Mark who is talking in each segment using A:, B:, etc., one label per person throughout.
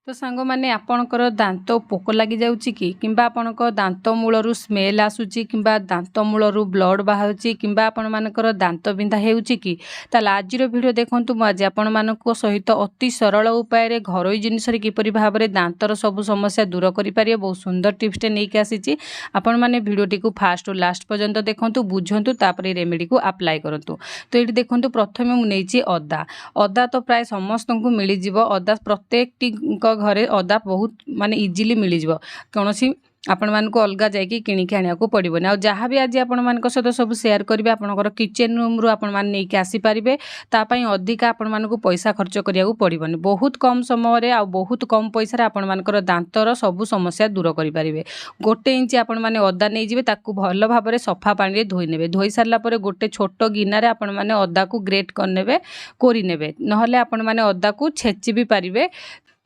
A: तो सांग मैंने आपणकर दांत पोक लगी जाऊँगी कि किंबा आपणक दांत मूलर स्मेल आसूची किंबा दांत मूलर ब्लड बाहर किंबा आपण मानकर दांत बिंधा होउची कि ताला आजिर वीडियो देखंतु मु आज आपण मानक सहित अति सरल उपाय घरोई जिनिस किपरि भाव में दांतर सब समस्या दूर करि पारिबे बहुत सुंदर टिप्सटे नहीं आसी आपण माने वीडियोटी को फास्ट टू लास्ट पर्यंत देखंतु बुझंतु तापर रेमेडी को अप्लाई करंतु। तो ये देखंतु प्रथमे मु नेछि अदा अदा तो प्राय समस्त को मिल जिवो अदा प्रत्येक घरे अदा बहुत माने इजिली मिल जिवो कौनसी आपण मानक अलग जाकि किणिकी आनिया को पड़बनी आ जहाँ भी आज आपण मान सहित सब शेयर करेंगे आपंकर किचेन रूम रू आपण मैंने नहीं आसीपारे तापाई अधिका आपण मानक पैसा खर्च करिया को पड़बनी बहुत कम समय आ बहुत कम पैसा आपण मानकर दांतर सब समस्या दूर करेंगे। गोटे इंच आपण मैंने अदा नहीं जिवे ताकू भल भाव में सफा पानी धोई नेबे धोई सारा पर गोटे छोट गिनारे आपण मैंने अदा को ग्रेट करने कोरी नेबे नहले आपण मैंने अदा को छेची भी पारिबे।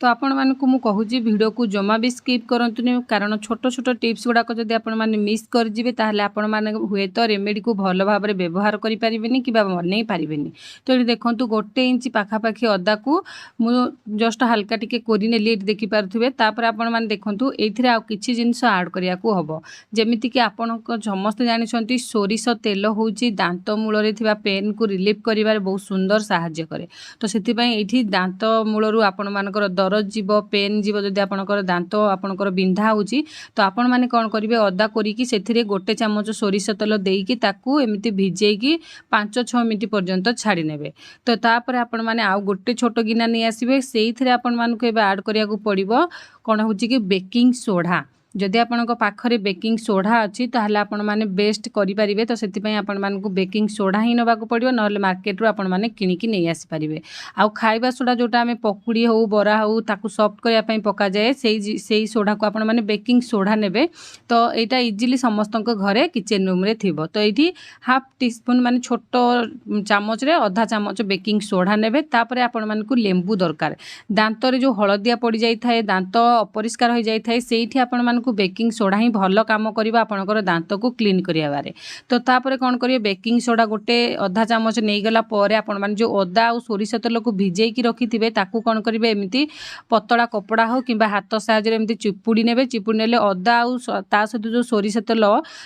A: तो आपण मानकु मु कहूची वीडियो को जमा भी स्किप करंतुनी कारण छोट छोट टिप्स गुड़ाक जदि आपण माने मिस कर जिवे ताहले आपण माने हुए तो रेमेडी को भल भाव में व्यवहार करि परिबेनी किबा बनै परिबेनी। तो ये देखंतु गोटे इंच पाखापाखी अदा को मु जस्ट हल्का टिके कोरी नेली एठी देखि पारथुबे तापर आपण माने देखंतु एथिरे आ किछि जिंस ऐड करिया को हबो जेमिति कि आपण समस्त जानि छंती सोरिष तेल होउची दांत मूलरे थिबा पेन को रिलीफ करिवार बहुत सुंदर सहाय्य करे। तो सेति पई एठी दांत मूलरू आपण मानकर दरज जीव पेन जीव जदि आपणकर दांत आपणकर बिंधा होउची तो आपण माने कोन करिवे अदा करिकी सेथिरे गोटे चामच सोरिष तेल देइकी ताकू एमिति भिजेइकी 5-6 मिनिट पर्यंत छाड़ी नेबे। तो तापर आपण माने आ गोटे छोट गिना नहीं आसीबे सेइथिरे आपण मानकु एबे ऐड करिया को पड़िबो कोन होउची कि बेकिंग सोडा जदि आपण पाखरे बेकिंग सोडा अच्छी ताहले आपण माने बेस्ट करि परिबे। तो सेति पई आपण मानकु बेकिंग सोडा ही नबा को पड़िबो नहले मार्केट रो आपण माने किनिकी नहीं आसी परिबे। आ खाइबा सोडा जोटा हमें पकुड़ी हो बरा हो ताकू सॉफ्ट करिया पई पका जाए सेई सोडा को आपण माने बेकिंग सोडा नेबे। तो एटा इजीली समस्तक घरे किचन रूम रे थिबो। तो एठी हाफ टीस्पून माने छोट चामच रे आधा चामच बेकिंग सोडा नेबे तापरे आपण मानकु लेंबू दरकार दांत रे जो हळदिया पड़ी जाई थाए दांत अपरिष्कार हो जाई थाए सेठी आपण को बेकिंग सोडा ही भल काम करबा आपनकर दांत को क्लीन करियाबारे। तो तापर कोन करिए बेकिंग सोडा गोटे आधा चामच नहीं गला परे आपण मान जो अदा और सोरिष तेल को भिजेई की रखिथिबे ताकू कोन करिवे एमिति पतला कपड़ा हो किंबा हाथ साहाय्य एमिति चिपुड़ी नेबे चिपुड़ी नेले अदा और ता सहित जो सोरिष तेल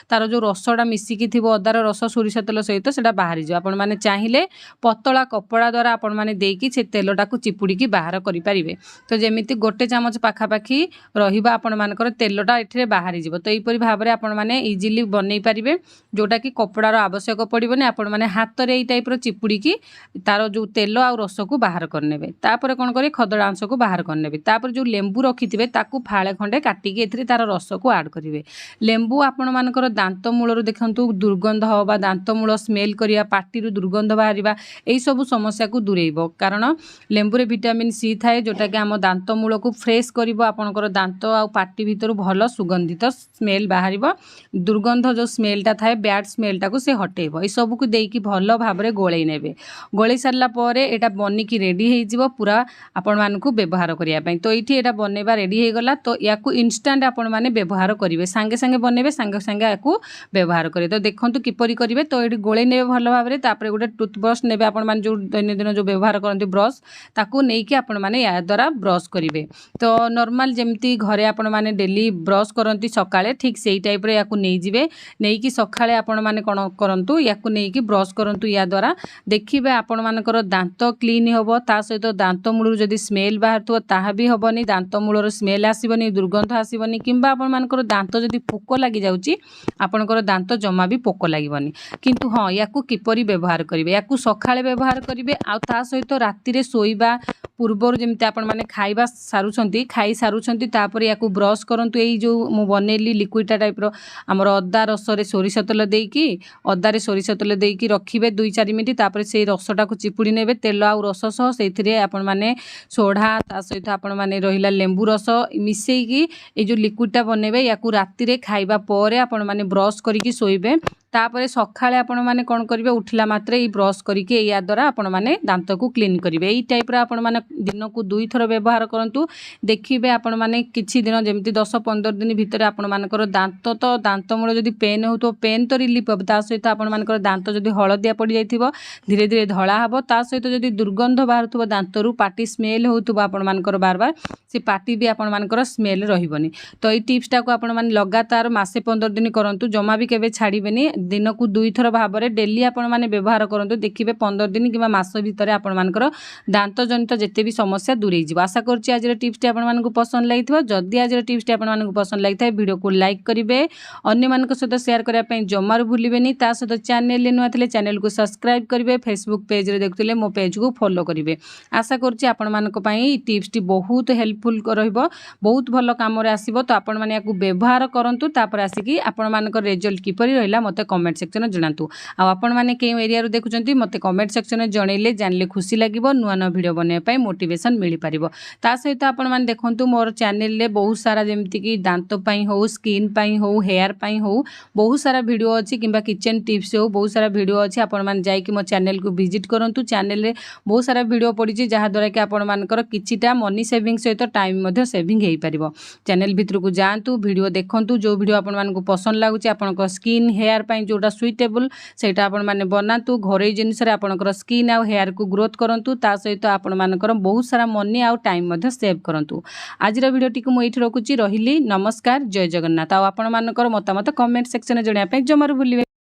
A: तार जो रसटा मिसिकी थिबो अदार रस सोरिष तेल सहित सेटा बाहरी जो आपण माने चाहिए पतला कपड़ा द्वारा आपण माने देकी से तेलटा को चिपुड़ी की बाहर करि परिबे। तो जेमिति गोटे चामच पाखापाखी रहिबा आपण मानकर तेल एठे बाहरी जीव। तो यहीपरि भाव में आपण मैंने इजिली बनई पारे जोटा कि कपड़ार आवश्यक पड़ोनी आपण मैंने हाथ में यही टाइप चिपुड़ी की तार जो तेल आ रस को बाहर करने तापर कौन करें खदड़ा अंश को बाहर करने तापर जो लेंबू रखिथे ताकू फाड़े खंडे काटिकी एथिरे तार रस को आड करेंगे। लेंबू आपण मानकर दांत मूलर देखंतु दुर्गंध बा दांत मूल स्मेल करिया पाटी दुर्गंध बाहर यही सब समस्या को दूरेइबो कारण लेंबू रे विटामिन सी थाए जोटा कि आम दांत मूल को फ्रेश करिवो आपणकर दांत आ पाटी भितर भल सुगंधित स्मेल बाहर दुर्गंध जो स्मेलटा थाए बैड स्मेलटा को से हटेब ये सब को देकी भल भाव में गोलई नेबे गोलई सारा पर एटा बनिकी रेडी हो पूरा आपण मानकु व्यवहार करिया। तो ये एटा बनैबा रेडी हो गला। तो या इनस्टांट आपण माने व्यवहार करेंगे सांगे सांगे बनैबे सांगे सांगे याकू व्यवहार करेंगे। तो देखंतु किपरि करेंगे तो ये गोलई नेबे भल भाव में तापर गोटे टूथब्रश नेबे आपण माने जो दैनंदिन जो व्यवहार करते ब्रश ताकू नेकी आपण माने या द्वारा ब्रश करेंगे। तो नॉर्मल जेमती घरे आपण माने डेली ब्रश करती सकाळे ठीक सेही टाइप रे याकू नहीं जिवे नहीं कि सकाळे आपण माने कोन करंतु याकू नहीं कि ब्रश करंतु या द्वारा देखिबे आपण मानकर दांत क्लीन होबो ता सहित दांत मूलर जदि स्मेल बाहर तो ताहा भी होबनी दांत मूलर स्मेल आसीबनी दुर्गंध आसीबनी किंबा आपण मानकर दांत जदि पोक लागि जाउची आपणकर दांत जमा भी पोक लागिबनी। किंतु हाँ याकू किपरि व्यवहार करिवे याकू सकाळे व्यवहार करिवे आ ता सहित राति रे सोइबा पूर्वर जमती आपण माने खाइबा सारुछंती खाई सारुछंती तापर याकू ब्रश करंतु एई जो मु बनेली लिक्विडा टाइप रो हमर अदा रस रे सोरिष तेल देकी अदा रे सोरिष तेल देकी रखिबे 2-4 मिनिट तापर से रसटा को चिपुड़ी नेबे तेल आ रस सह सेथिरे आपण माने सोडा ता सहित आपण माने रहिला लेंबू रस मिसेई की ए जो लिक्विडा बनेबे याकू राति रे खाइबा परे आपण माने ब्रश करिकी सोइबे तापर सकाळे आपण माने कोन करिवे उठिला मात्रे ई ब्रश करिके या द्वारा आपण माने दांत को क्लीन करिवे। एई टाइप रा आपण माने दिन को 2 थर व्यवहार करंतु देखिबे आपण माने किछि दिन जेमति 10-15 दिन भितर आपण मानकर दांत मूल जदि पेन हो तो पेन तो रिलीफ हम ता सहित आपण मानकर दांत जदि हलदिया पड़ जाइथिबो धीरे धीरे धला हबो ता सहित जदि दुर्गंध बाहरथबो दांतरू पाटी स्मेल होउथबो आपण मानकर बार बार से पाटी भी आपण मानकर स्मेल रहिबनी। तो ई टिप्सटा को आपण माने लगातार मासे 15 दिन करंतु जमा भी केबे छाड़ीबेनी दिन को 2 थर भाबरे डेली आपण माने व्यवहार करंतु देखिबे 15 दिन किबा मास भितर आपण मानकर दांत जनित जेते भी समस्या दूरेई जिवो। आशा करछि आज टिप्सटी आपण मानकु पसंद लागिथिबो। जदि आज टिप्सटी आपण मानकु पसंद लागिथाय वीडियो को लाइक करिवे अन्य मानक सहित शेयर करिया पई जमार भूलिबेनी ता सहित चैनल ले नुआ थिले चैनल को सब्सक्राइब करिवे फेसबुक पेज रे देखुथिले मो पेज को फॉलो करिवे। आशा करछि आपण मानक पई टिप्सटी बहुत हेल्पफुल रहइबो बहुत भलो काम रे आसीबो। तो आपण माने याकु व्यवहार करंतु तापर आसीकी आपण मानक रिजल्ट किपरि रहिला मते कमेंट सेक्शन रे जणांतु। आ आपण माने के एरिया रो देखुचंती मते कमेंट सेक्शन रे जणैले जानले खुशी लागिबो नुआ नुआ वीडियो बने पई मोटिवेशन मिली पारिबो। ता सहित आपण माने देखंतु मोर चैनल रे बहुत सारा जेमति की दांत पई हो स्किन पई हो हेयर पई हो बहुत सारा वीडियो अछि किबा किचन टिप्स हो बहुत सारा वीडियो अछि। आपण माने जाई कि मो चैनल को विजिट करंतु चैनल रे बहुत सारा वीडियो पड़ी छि जहा द्वारा कि आपण मानकर किछिटा मनी सेविंग सहित टाइम मध्ये सेविंग हेई पारिबो। चैनल भितर को जांतु वीडियो देखंतु जो वीडियो आपण मानकु पसंद लागुछि आपनक स्किन हेयर पई जोटा सुइटेबल सेटा आपण माने बनातु घरे जिनिस रे आपनकर स्किन आ हेयर को ग्रोथ करंतु ता सहित आपण मानकर बहुत सारा मनी आ टाइम मध्ये सेव करंतु। आज रो वीडियो टिक मु एठी रखुछि रहिली नमस्कार जय जगन्नाथ। आ आपण मानकर मतामत कमेंट सेक्शन रे जणिया पई जमार भूलिबे।